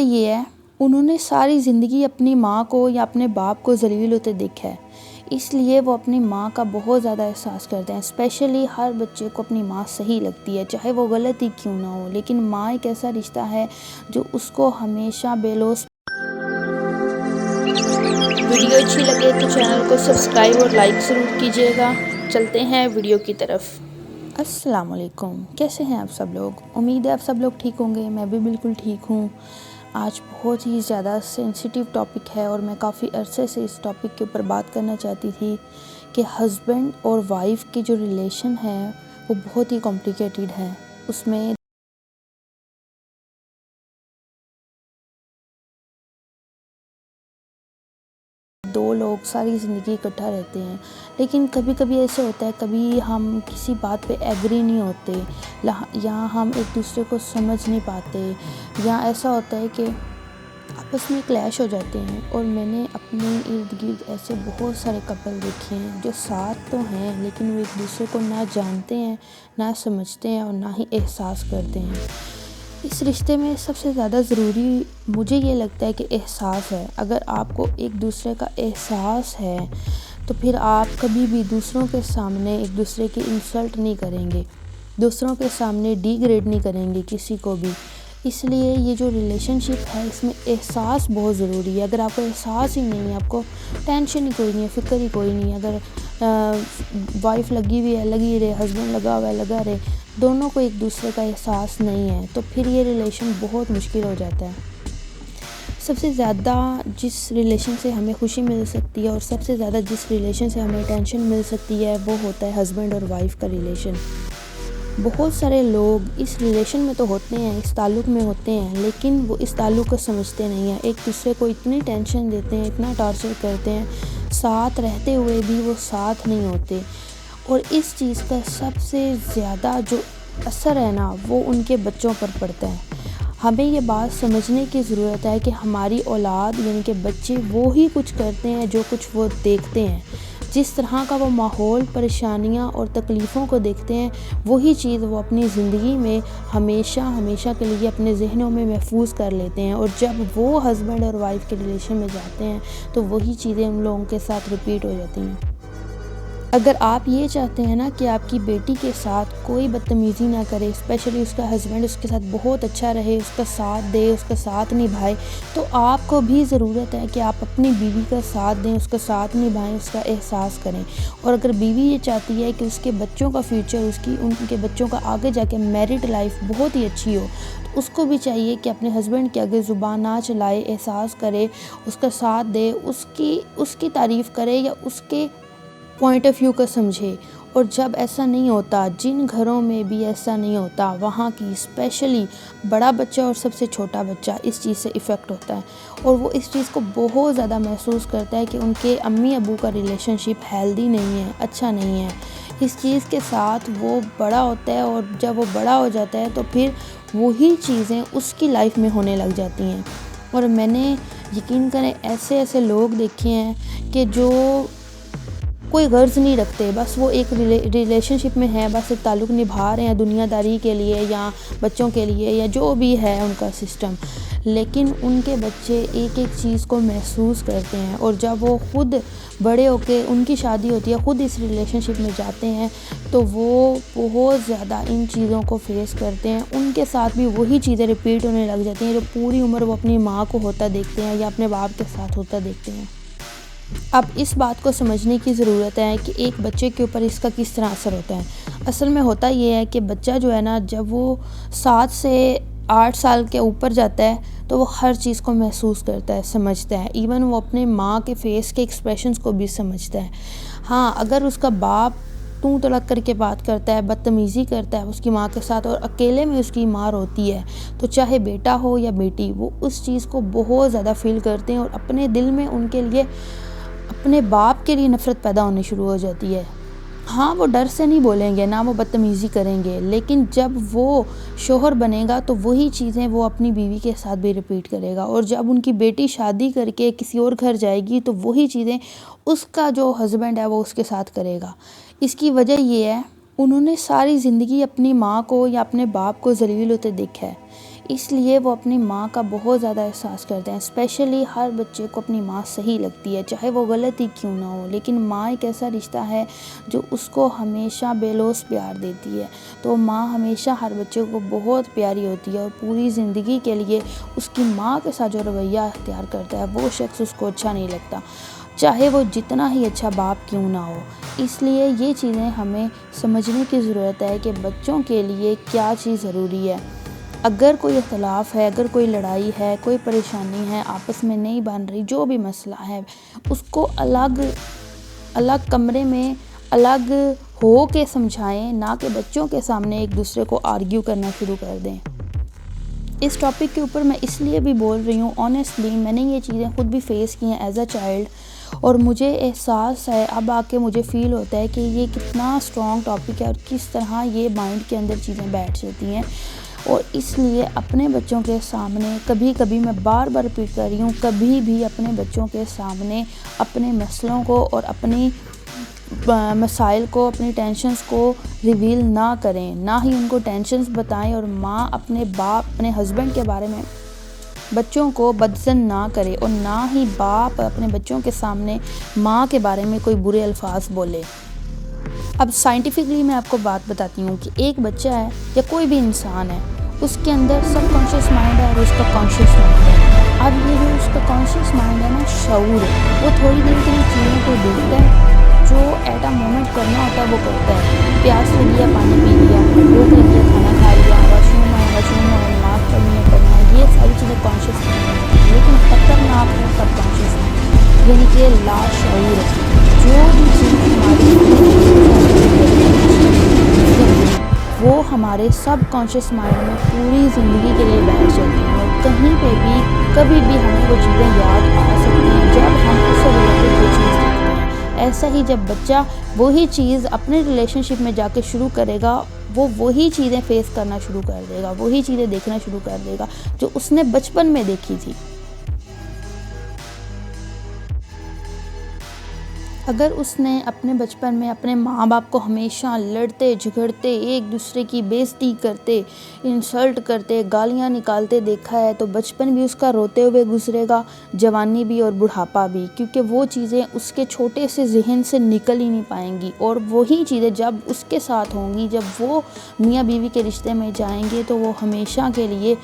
یہ ہے انہوں نے ساری زندگی اپنی ماں کو یا اپنے باپ کو ذلیل ہوتے دیکھا ہے، اس لیے وہ اپنی ماں کا بہت زیادہ احساس کرتے ہیں۔ اسپیشلی ہر بچے کو اپنی ماں صحیح لگتی ہے، چاہے وہ غلط ہی کیوں نہ ہو، لیکن ماں ایک ایسا رشتہ ہے جو اس کو ہمیشہ بے لوث۔ ویڈیو اچھی لگے تو چینل کو سبسکرائب اور لائک ضرور کیجیے گا۔ چلتے ہیں ویڈیو کی طرف۔ السلام علیکم، کیسے ہیں آپ سب لوگ؟ امید ہے آپ سب لوگ ٹھیک ہوں گے، میں بھی بالکل ٹھیک ہوں۔ آج بہت ہی زیادہ سینسیٹیو ٹاپک ہے اور میں کافی عرصے سے اس ٹاپک کے اوپر بات کرنا چاہتی تھی کہ ہسبینڈ اور وائف کی جو ریلیشن ہے وہ بہت ہی کمپلیکیٹڈ ہے۔ اس میں دو لوگ ساری زندگی اکٹھا رہتے ہیں، لیکن کبھی کبھی ایسے ہوتا ہے، کبھی ہم کسی بات پہ ایگری نہیں ہوتے یا ہم ایک دوسرے کو سمجھ نہیں پاتے، یا ایسا ہوتا ہے کہ آپس میں کلیش ہو جاتے ہیں۔ اور میں نے اپنے ارد گرد ایسے بہت سارے کپل دیکھے ہیں جو ساتھ تو ہیں لیکن وہ ایک دوسرے کو نہ جانتے ہیں، نہ سمجھتے ہیں اور نہ ہی احساس کرتے ہیں۔ اس رشتے میں سب سے زیادہ ضروری مجھے یہ لگتا ہے کہ احساس ہے۔ اگر آپ کو ایک دوسرے کا احساس ہے تو پھر آپ کبھی بھی دوسروں کے سامنے ایک دوسرے کی انسلٹ نہیں کریں گے، دوسروں کے سامنے ڈی گریڈ نہیں کریں گے کسی کو بھی۔ اس لیے یہ جو ریلیشن شپ ہے اس میں احساس بہت ضروری ہے۔ اگر آپ کو احساس ہی نہیں ہے، آپ کو ٹینشن ہی کوئی نہیں ہے، فکر ہی کوئی نہیں ہے، اگر وائف لگی ہوئی ہے لگی رہے، ہسبینڈ لگا ہوا ہے لگا رہے، دونوں کو ایک دوسرے کا احساس نہیں ہے تو پھر یہ ریلیشن بہت مشکل ہو جاتا ہے۔ سب سے زیادہ جس ریلیشن سے ہمیں خوشی مل سکتی ہے اور سب سے زیادہ جس ریلیشن سے ہمیں ٹینشن مل سکتی ہے وہ ہوتا ہے ہسبینڈ اور وائف کا ریلیشن۔ بہت سارے لوگ اس ریلیشن میں تو ہوتے ہیں، اس تعلق میں ہوتے ہیں، لیکن وہ اس تعلق کو سمجھتے نہیں ہیں، ایک دوسرے کو اتنی ٹینشن دیتے ہیں، اتنا ٹارچر کرتے ہیں، ساتھ رہتے ہوئے بھی وہ ساتھ نہیں ہوتے۔ اور اس چیز کا سب سے زیادہ جو اثر ہے نا وہ ان کے بچوں پر پڑتا ہے۔ ہمیں یہ بات سمجھنے کی ضرورت ہے کہ ہماری اولاد یعنی کہ بچے وہی کچھ کرتے ہیں جو کچھ وہ دیکھتے ہیں، جس طرح کا وہ ماحول، پریشانیاں اور تکلیفوں کو دیکھتے ہیں وہی چیز وہ اپنی زندگی میں ہمیشہ ہمیشہ کے لیے اپنے ذہنوں میں محفوظ کر لیتے ہیں، اور جب وہ ہسبینڈ اور وائف کے ریلیشن میں جاتے ہیں تو وہی چیزیں ان لوگوں کے ساتھ ریپیٹ ہو جاتی ہیں۔ اگر آپ یہ چاہتے ہیں نا کہ آپ کی بیٹی کے ساتھ کوئی بدتمیزی نہ کرے، اسپیشلی اس کا ہسبینڈ اس کے ساتھ بہت اچھا رہے، اس کا ساتھ دے، اس کا ساتھ نبھائے، تو آپ کو بھی ضرورت ہے کہ آپ اپنی بیوی کا ساتھ دیں، اس کا ساتھ نبھائیں، اس کا احساس کریں۔ اور اگر بیوی یہ چاہتی ہے کہ اس کے بچوں کا فیوچر، ان کے بچوں کا آگے جا کے میرڈ لائف بہت ہی اچھی ہو، تو اس کو بھی چاہیے کہ اپنے ہسبینڈ کے آگے زبان نہ چلائے، احساس کرے، اس کا ساتھ دے، اس کی تعریف کرے یا اس کے پوائنٹ آف ویو کو سمجھے۔ اور جب ایسا نہیں ہوتا، جن گھروں میں بھی ایسا نہیں ہوتا، وہاں کی اسپیشلی بڑا بچہ اور سب سے چھوٹا بچہ اس چیز سے افیکٹ ہوتا ہے، اور وہ اس چیز کو بہت زیادہ محسوس کرتا ہے کہ ان کے امی ابو کا ریلیشن شپ ہیلدی نہیں ہے، اچھا نہیں ہے۔ اس چیز کے ساتھ وہ بڑا ہوتا ہے، اور جب وہ بڑا ہو جاتا ہے تو پھر وہی چیزیں اس کی لائف میں ہونے لگ جاتی ہیں۔ اور میں نے یقین کریں ایسے لوگ دیکھے ہیں کہ جو کوئی غرض نہیں رکھتے، بس وہ ایک ریلیشن شپ میں ہیں، بس ایک تعلق نبھا رہے ہیں دنیا داری کے لیے یا بچوں کے لیے یا جو بھی ہے ان کا سسٹم، لیکن ان کے بچے ایک ایک چیز کو محسوس کرتے ہیں، اور جب وہ خود بڑے ہو کے ان کی شادی ہوتی ہے، خود اس ریلیشن شپ میں جاتے ہیں تو وہ بہت زیادہ ان چیزوں کو فیس کرتے ہیں۔ ان کے ساتھ بھی وہی چیزیں ریپیٹ ہونے لگ جاتی ہیں جو پوری عمر وہ اپنی ماں کو ہوتا دیکھتے ہیں یا اپنے باپ کے ساتھ ہوتا دیکھتے ہیں۔ اب اس بات کو سمجھنے کی ضرورت ہے کہ ایک بچے کے اوپر اس کا کس طرح اثر ہوتا ہے۔ اصل میں ہوتا یہ ہے کہ بچہ جو ہے نا جب وہ 7 سے 8 سال کے اوپر جاتا ہے تو وہ ہر چیز کو محسوس کرتا ہے، سمجھتا ہے، ایون وہ اپنے ماں کے فیس کے ایکسپریشنز کو بھی سمجھتا ہے۔ ہاں، اگر اس کا باپ تو تڑک کر کے بات کرتا ہے، بدتمیزی کرتا ہے اس کی ماں کے ساتھ، اور اکیلے میں اس کی ماں روتی ہے، تو چاہے بیٹا ہو یا بیٹی، وہ اس چیز کو بہت زیادہ فیل کرتے ہیں، اور اپنے دل میں ان کے لیے، اپنے باپ کے لیے نفرت پیدا ہونی شروع ہو جاتی ہے۔ ہاں، وہ ڈر سے نہیں بولیں گے، نہ وہ بدتمیزی کریں گے، لیکن جب وہ شوہر بنے گا تو وہی چیزیں وہ اپنی بیوی کے ساتھ بھی ریپیٹ کرے گا، اور جب ان کی بیٹی شادی کر کے کسی اور گھر جائے گی تو وہی چیزیں اس کا جو ہسبینڈ ہے وہ اس کے ساتھ کرے گا۔ اس کی وجہ یہ ہے، انہوں نے ساری زندگی اپنی ماں کو یا اپنے باپ کو ذلیل ہوتے دیکھا ہے، اس لیے وہ اپنی ماں کا بہت زیادہ احساس کرتے ہیں۔ اسپیشلی ہر بچے کو اپنی ماں صحیح لگتی ہے، چاہے وہ غلط ہی کیوں نہ ہو، لیکن ماں ایک ایسا رشتہ ہے جو اس کو ہمیشہ بے لوث پیار دیتی ہے۔ تو ماں ہمیشہ ہر بچے کو بہت پیاری ہوتی ہے، اور پوری زندگی کے لیے اس کی ماں کے ساتھ جو رویہ اختیار کرتا ہے وہ شخص اس کو اچھا نہیں لگتا، چاہے وہ جتنا ہی اچھا باپ کیوں نہ ہو۔ اس لیے یہ چیزیں ہمیں سمجھنے کی ضرورت ہے کہ بچوں کے لیے کیا چیز ضروری ہے۔ اگر کوئی اختلاف ہے، اگر کوئی لڑائی ہے، کوئی پریشانی ہے، آپس میں نہیں بن رہی، جو بھی مسئلہ ہے، اس کو الگ کمرے میں الگ ہو کے سمجھائیں، نہ کہ بچوں کے سامنے ایک دوسرے کو آرگیو کرنا شروع کر دیں۔ اس ٹاپک کے اوپر میں اس لیے بھی بول رہی ہوں، آنیسٹلی میں نے یہ چیزیں خود بھی فیس کی ہیں ایز اے چائلڈ، اور مجھے احساس ہے، اب آ کے مجھے فیل ہوتا ہے کہ یہ کتنا اسٹرانگ ٹاپک ہے اور کس طرح یہ مائنڈ کے اندر چیزیں بیٹھ جاتی ہیں۔ اور اس لیے اپنے بچوں کے سامنے کبھی میں بار ریپیٹ کر رہی ہوں، کبھی بھی اپنے بچوں کے سامنے اپنے مسئلوں کو اور اپنی مسائل کو، اپنی ٹینشنز کو ریویل نہ کریں، نہ ہی ان کو ٹینشنز بتائیں، اور ماں اپنے باپ، اپنے ہسبینڈ کے بارے میں بچوں کو بدظن نہ کرے، اور نہ ہی باپ اپنے بچوں کے سامنے ماں کے بارے میں کوئی برے الفاظ بولے۔ اب سائنٹیفکلی میں آپ کو بات بتاتی ہوں کہ ایک بچہ ہے یا کوئی بھی انسان ہے، اس کے اندر سب کانشیس مائنڈ ہے اور اس کا کانشیس مائنڈ ہے۔ اب یہ جو اس کا کانشیس مائنڈ ہے نا، شعور، وہ تھوڑی دیر کے لیے چیزوں کو دیکھتا ہے، جو ایٹ اے مومنٹ کرنا ہوتا ہے وہ کرتا ہے۔ پیاس لگی ہے، پانی پی لیا، بھوک لگی ہے، کھانا کھا لیا، واش روم ہے، نماز پڑھنا ہے، یہ ساری چیزیں کانشیس مائنڈ میں ہیں۔ لیکن خطرناک ہے سب کانشیس مائنڈ، یعنی کہ لاشعور، جو بھی چیز وہ ہمارے سب کانشیس مائنڈ میں پوری زندگی کے لیے بیٹھ جاتی ہیں، اور کہیں پہ بھی کبھی بھی ہمیں وہ چیزیں یاد آ سکتی ہیں جب ہم اس سے ریلیٹڈ کوئی چیز دیکھتے ہیں۔ ایسا ہی جب بچہ وہی چیز اپنے ریلیشن شپ میں جا کے شروع کرے گا، وہ وہی چیزیں فیس کرنا شروع کر دے گا، وہی چیزیں دیکھنا شروع کر دے گا جو اس نے بچپن میں دیکھی تھی۔ اگر اس نے اپنے بچپن میں اپنے ماں باپ کو ہمیشہ لڑتے جھگڑتے، ایک دوسرے کی بے عزتی کرتے، انسلٹ کرتے، گالیاں نکالتے دیکھا ہے، تو بچپن بھی اس کا روتے ہوئے گزرے گا، جوانی بھی اور بڑھاپا بھی، کیونکہ وہ چیزیں اس کے چھوٹے سے ذہن سے نکل ہی نہیں پائیں گی، اور وہی چیزیں جب اس کے ساتھ ہوں گی، جب وہ میاں بیوی کے رشتے میں جائیں گے، تو وہ ہمیشہ کے لیے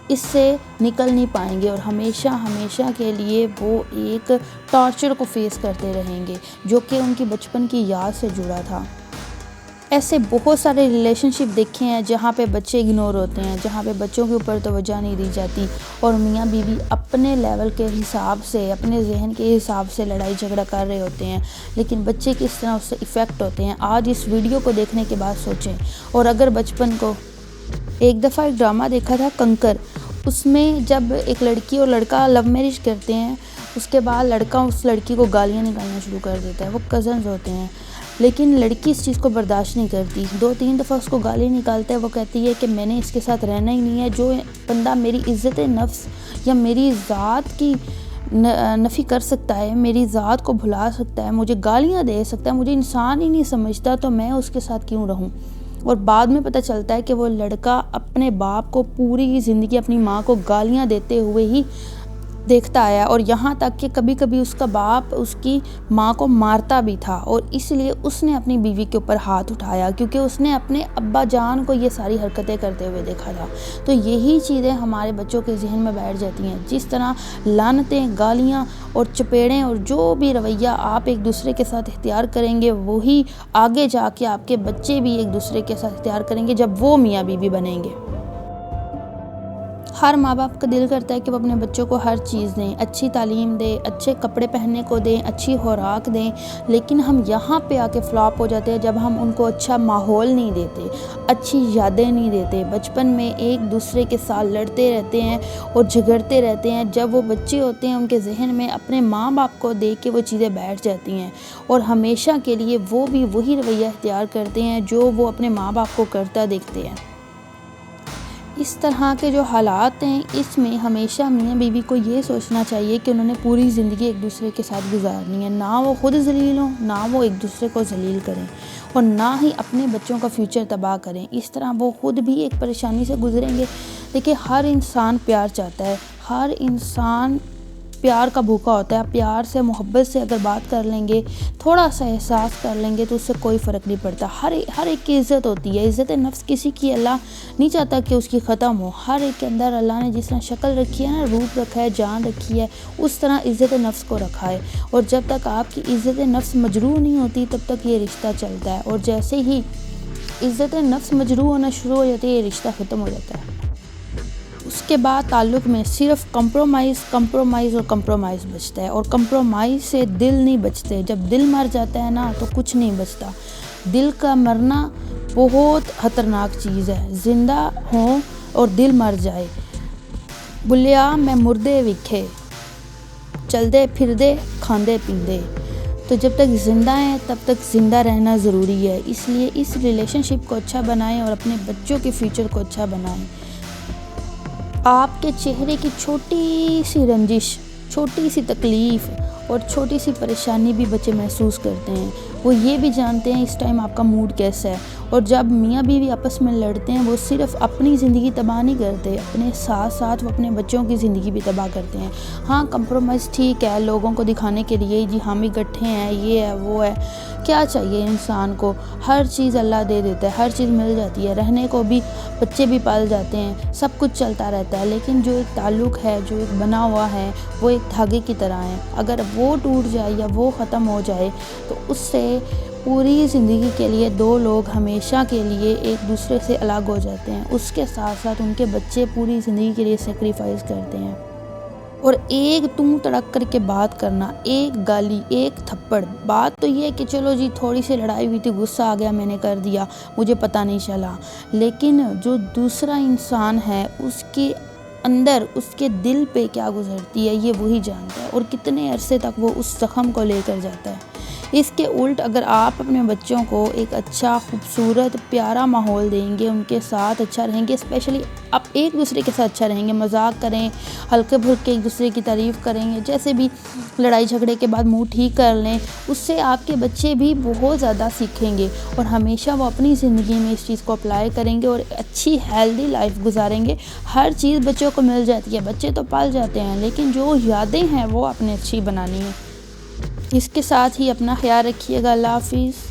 اس سے نکل نہیں پائیں گے، اور ہمیشہ کے لیے وہ ایک ٹارچر کو فیس کرتے رہیں گے، جو کہ ان کی بچپن کی یاد سے جڑا تھا۔ ایسے بہت سارے ریلیشن شپ دیکھے ہیں جہاں پہ بچے اگنور ہوتے ہیں، جہاں پہ بچوں کے اوپر توجہ نہیں دی جاتی، اور میاں بیوی اپنے لیول کے حساب سے، اپنے ذہن کے حساب سے لڑائی جھگڑا کر رہے ہوتے ہیں، لیکن بچے کس طرح اس سے افیکٹ ہوتے ہیں آج اس ویڈیو کو دیکھنے کے بعد سوچیں۔ اور اگر بچپن کو ایک دفعہ ایک ڈرامہ دیکھا تھا کنکر، اس میں جب ایک لڑکی اور لڑکا لو میرج کرتے ہیں، اس کے بعد لڑکا اس لڑکی کو گالیاں نکالنا شروع کر دیتا ہے، وہ کزنز ہوتے ہیں، لیکن لڑکی اس چیز کو برداشت نہیں کرتی، 2-3 دفعہ اس کو گالی نکالتا ہے، وہ کہتی ہے کہ میں نے اس کے ساتھ رہنا ہی نہیں ہے، جو بندہ میری عزت نفس یا میری ذات کی نفی کر سکتا ہے، میری ذات کو بھلا سکتا ہے، مجھے گالیاں دے سکتا ہے، مجھے انسان ہی نہیں سمجھتا، تو میں اس کے ساتھ کیوں رہوں۔ اور بعد میں پتہ چلتا ہے کہ وہ لڑکا اپنے باپ کو پوری زندگی اپنی ماں کو گالیاں دیتے ہوئے ہی دیکھتا آیا، اور یہاں تک کہ کبھی اس کا باپ اس کی ماں کو مارتا بھی تھا، اور اس لیے اس نے اپنی بیوی کے اوپر ہاتھ اٹھایا، کیونکہ اس نے اپنے ابا جان کو یہ ساری حرکتیں کرتے ہوئے دیکھا تھا۔ تو یہی چیزیں ہمارے بچوں کے ذہن میں بیٹھ جاتی ہیں، جس طرح لعنتیں، گالیاں اور چپیڑیں اور جو بھی رویہ آپ ایک دوسرے کے ساتھ اختیار کریں گے، وہی آگے جا کے آپ کے بچے بھی ایک دوسرے کے ساتھ اختیار کریں گے جب وہ میاں بیوی بنیں گے۔ ہر ماں باپ کا دل کرتا ہے کہ وہ اپنے بچوں کو ہر چیز دیں، اچھی تعلیم دیں، اچھے کپڑے پہننے کو دیں، اچھی خوراک دیں، لیکن ہم یہاں پہ آ کے فلاپ ہو جاتے ہیں جب ہم ان کو اچھا ماحول نہیں دیتے، اچھی یادیں نہیں دیتے، بچپن میں ایک دوسرے کے ساتھ لڑتے رہتے ہیں اور جھگڑتے رہتے ہیں۔ جب وہ بچے ہوتے ہیں ان کے ذہن میں اپنے ماں باپ کو دیکھ کے وہ چیزیں بیٹھ جاتی ہیں، اور ہمیشہ کے لیے وہ بھی وہی رویہ اختیار کرتے ہیں جو وہ اپنے ماں باپ کو کرتا دیکھتے ہیں۔ اس طرح کے جو حالات ہیں، اس میں ہمیشہ میاں بیوی کو یہ سوچنا چاہیے کہ انہوں نے پوری زندگی ایک دوسرے کے ساتھ گزارنی ہے، نہ وہ خود ذلیل ہوں، نہ وہ ایک دوسرے کو ذلیل کریں، اور نہ ہی اپنے بچوں کا فیوچر تباہ کریں۔ اس طرح وہ خود بھی ایک پریشانی سے گزریں گے، دیکھیے ہر انسان پیار چاہتا ہے، ہر انسان پیار کا بھوکا ہوتا ہے. پیار سے محبت سے اگر بات کر لیں گے، تھوڑا سا احساس کر لیں گے تو اس سے کوئی فرق نہیں پڑتا. ہر ایک کی عزت ہوتی ہے. عزت نفس کسی کی اللہ نہیں چاہتا کہ اس کی ختم ہو. ہر ایک کے اندر اللہ نے جس طرح شکل رکھی ہے نا، روپ رکھا ہے، جان رکھی ہے، اس طرح عزت نفس کو رکھا ہے. اور جب تک آپ کی عزت نفس مجروح نہیں ہوتی تب تک یہ رشتہ چلتا ہے، اور جیسے ہی عزت نفس مجروح ہونا شروع ہو جاتی ہے یہ رشتہ ختم ہو جاتا ہے. اس کے بعد تعلق میں صرف کمپرومائز اور کمپرومائز بچتا ہے، اور کمپرومائز سے دل نہیں بچتے. جب دل مر جاتا ہے نا تو کچھ نہیں بچتا. دل کا مرنا بہت خطرناک چیز ہے. زندہ ہوں اور دل مر جائے. بلیا میں مردے وکھے چلدے پھردے کھاندے پیندے. تو جب تک زندہ ہیں تب تک زندہ رہنا ضروری ہے. اس لیے اس ریلیشن شپ کو اچھا بنائیں اور اپنے بچوں کے فیوچر کو اچھا بنائیں. آپ کے چہرے کی چھوٹی سی رنجش، چھوٹی سی تکلیف اور چھوٹی سی پریشانی بھی بچے محسوس کرتے ہیں. وہ یہ بھی جانتے ہیں اس ٹائم آپ کا موڈ کیسا ہے. اور جب میاں بیوی آپس میں لڑتے ہیں وہ صرف اپنی زندگی تباہ نہیں کرتے، اپنے ساتھ ساتھ وہ اپنے بچوں کی زندگی بھی تباہ کرتے ہیں. ہاں کمپرومائز ٹھیک ہے، لوگوں کو دکھانے کے لیے جی ہم ہی گٹھے ہیں، یہ ہے وہ ہے. کیا چاہیے انسان کو؟ ہر چیز اللہ دے دیتا ہے، ہر چیز مل جاتی ہے، رہنے کو بھی بچے بھی پال جاتے ہیں، سب کچھ چلتا رہتا ہے. لیکن جو ایک تعلق ہے، جو ایک بنا ہوا ہے، وہ ایک دھاگے کی طرح ہے. اگر وہ ٹوٹ جائے یا وہ ختم ہو جائے تو اس سے پوری زندگی کے لیے دو لوگ ہمیشہ کے لیے ایک دوسرے سے الگ ہو جاتے ہیں. اس کے ساتھ ساتھ ان کے بچے پوری زندگی کے لیے سیکریفائز کرتے ہیں. اور ایک تم تڑک کر کے بات کرنا، ایک گالی، ایک تھپڑ، بات تو یہ ہے کہ چلو جی تھوڑی سی لڑائی ہوئی تھی، غصہ آ گیا، میں نے کر دیا، مجھے پتہ نہیں چلا. لیکن جو دوسرا انسان ہے اس کے اندر، اس کے دل پہ کیا گزرتی ہے یہ وہی جانتا ہے، اور کتنے عرصے تک وہ اس زخم کو لے کر جاتا ہے. اس کے الٹ اگر آپ اپنے بچوں کو ایک اچھا خوبصورت پیارا ماحول دیں گے، ان کے ساتھ اچھا رہیں گے، اسپیشلی آپ ایک دوسرے کے ساتھ اچھا رہیں گے، مذاق کریں، ہلکے پھلکے ایک دوسرے کی تعریف کریں گے، جیسے بھی لڑائی جھگڑے کے بعد منہ ٹھیک کر لیں، اس سے آپ کے بچے بھی بہت زیادہ سیکھیں گے اور ہمیشہ وہ اپنی زندگی میں اس چیز کو اپلائی کریں گے اور اچھی ہیلدی لائف گزاریں گے. ہر چیز بچوں کو مل جاتی ہے، بچے تو پال جاتے ہیں، لیکن جو یادیں ہیں وہ اپنے اچھی بنانی ہیں. اس کے ساتھ ہی اپنا خیال رکھیے گا. اللہ حافظ.